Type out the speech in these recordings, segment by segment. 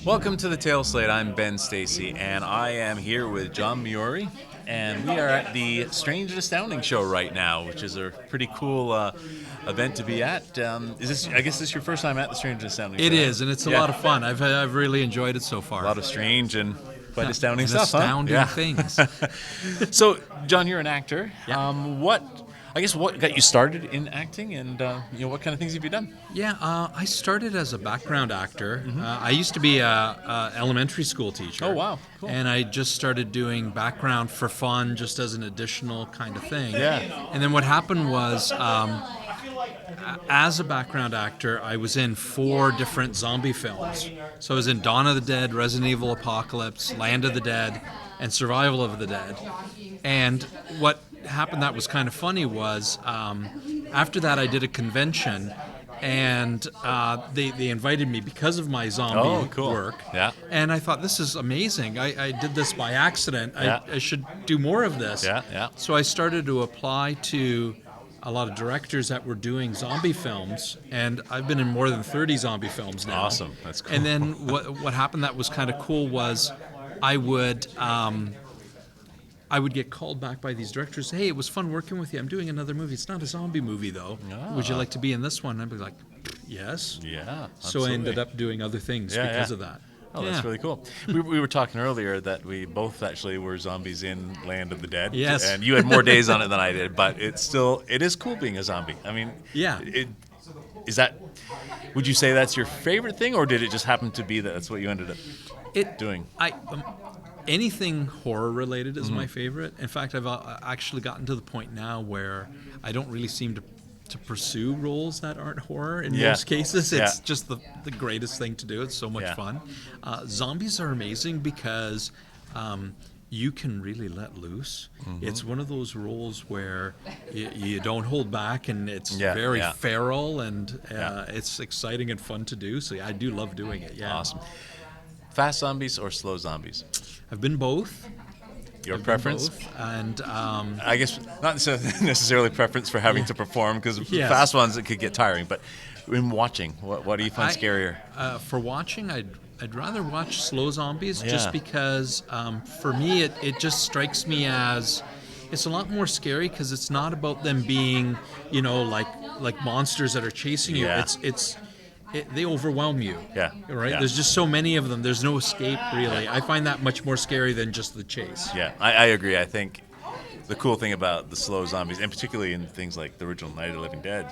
Welcome to the Tailslate. I'm Ben Stacy, and I am here with John Migliore, and we are at the Strange and Astounding show right now, which is a pretty cool event to be at. Is this? I guess this is your first time at the Strange and Astounding show. It is, and it's a lot of fun. I've really enjoyed it so far. A lot of strange and quite astounding and stuff, astounding things. So, John, you're an actor. Yeah. What got you started in acting, and what kind of things have you done? Yeah, I started as a background actor. I used to be a elementary school teacher. Oh, wow. Cool. And I just started doing background for fun, just as an additional kind of thing. Yeah. And then what happened was, as a background actor, I was in 4 different zombie films. So I was in Dawn of the Dead, Resident Evil Apocalypse, Land of the Dead, and Survival of the Dead. And what happened that was kind of funny was after that I did a convention, and they invited me because of my zombie work. Yeah. And I thought, this is amazing. I did this by accident. I should do more of this. Yeah. So I started to apply to a lot of directors that were doing zombie films, and I've been in more than 30 zombie films now. Awesome. That's cool. And then what happened that was kind of cool was I would get called back by these directors. Hey, it was fun working with you. I'm doing another movie. It's not a zombie movie, though. Would you like to be in this one? I'd be like, yes. Yeah. So I ended up doing other things because of that. Oh, that's really cool. We were talking earlier that we both actually were zombies in Land of the Dead. Yes. And you had more days on it than I did, but it is cool being a zombie. I mean, yeah. Would you say that's your favorite thing, or did it just happen to be that that's what you ended up doing? Anything horror related is my favorite. In fact, I've actually gotten to the point now where I don't really seem to pursue roles that aren't horror in most cases. It's just the greatest thing to do. It's so much fun. Zombies are amazing because you can really let loose. It's one of those roles where you don't hold back, and it's very feral, and it's exciting and fun to do. So I do love doing it. Yeah. Awesome. Fast zombies or slow zombies? I've been both. Your preference? And I guess not necessarily preference for having to perform, because fast ones, it could get tiring. But in watching, what do you find scarier? For watching, I'd rather watch slow zombies, just because for me it just strikes me as it's a lot more scary, because it's not about them being like monsters that are chasing you. They overwhelm you. Yeah. Right? Yeah. There's just so many of them. There's no escape, really. I find that much more scary than just the chase. Yeah, I agree. I think the cool thing about the slow zombies, and particularly in things like the original Night of the Living Dead,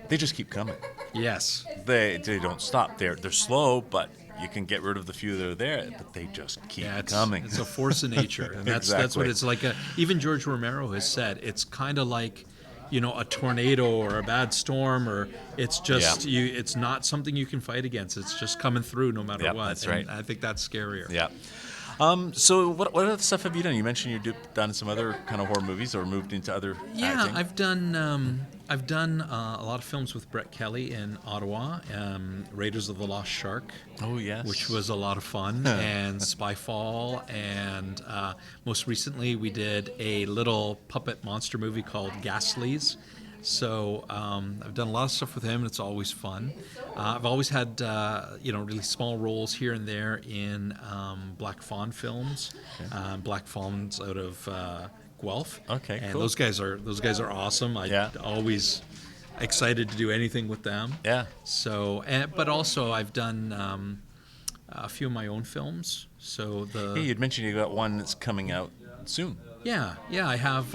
they just keep coming. Yes. They don't stop. They're slow, but you can get rid of the few that are there, but they just keep coming. It's a force of nature. And that's what it's like. Even George Romero has said it's kind of like a tornado or a bad storm, or it's just it's not something you can fight against. It's just coming through no matter what. That's right. And I think that's scarier. Yeah. So what other stuff have you done? You mentioned you've done some other kind of horror movies, or moved into other acting. I've done a lot of films with Brett Kelly in Ottawa, Raiders of the Lost Shark. Oh, yes. Which was a lot of fun, and Spyfall, and most recently we did a little puppet monster movie called Ghastlies. So I've done a lot of stuff with him, and it's always fun. I've always had really small roles here and there in Black Fawn films. Black Fawn's out of Guelph. Okay, and cool. those guys are awesome. I'm always excited to do anything with them. Yeah. So, but also I've done a few of my own films. So you'd mentioned you got one that's coming out soon. Yeah, I have.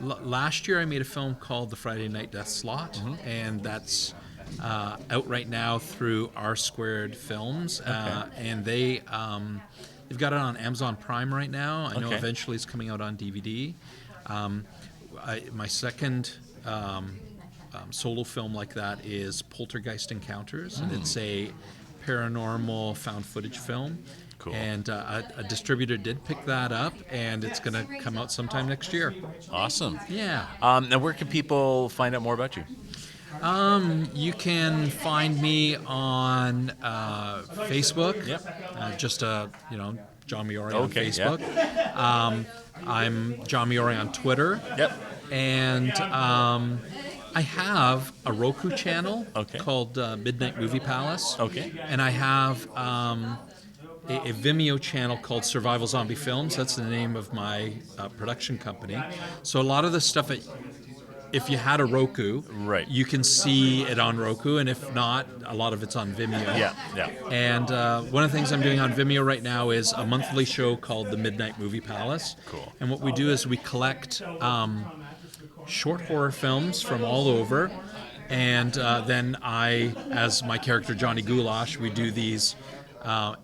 Last year I made a film called The Friday Night Death Slot, and that's out right now through R Squared Films, and they've got it on Amazon Prime right now. I know eventually it's coming out on DVD. My second solo film like that is Poltergeist Encounters, and it's a paranormal found footage film. Cool. And a distributor did pick that up, and it's going to come out sometime next year. Awesome. Yeah. Now, where can people find out more about you? You can find me on Facebook. Yep. Just John Migliore on Facebook. Yeah. I'm John Migliore on Twitter. Yep. And I have a Roku channel Okay. called Midnight Movie Palace. Okay. And I have a Vimeo channel called Survival Zombie Films. That's the name of my production company. So a lot of the stuff, if you had a Roku, Right. you can see it on Roku, and if not, a lot of it's on Vimeo. Yeah, yeah. And one of the things I'm doing on Vimeo right now is a monthly show called the Midnight Movie Palace. Cool. And what we do is we collect short horror films from all over, and then I, as my character Johnny Goulash, we do these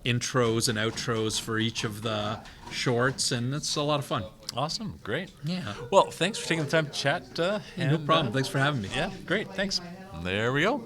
intros and outros for each of the shorts, and it's a lot of fun. Awesome. Great. Yeah. Well, thanks for taking the time to chat. No problem. Thanks for having me. Yeah, great. Thanks. There we go.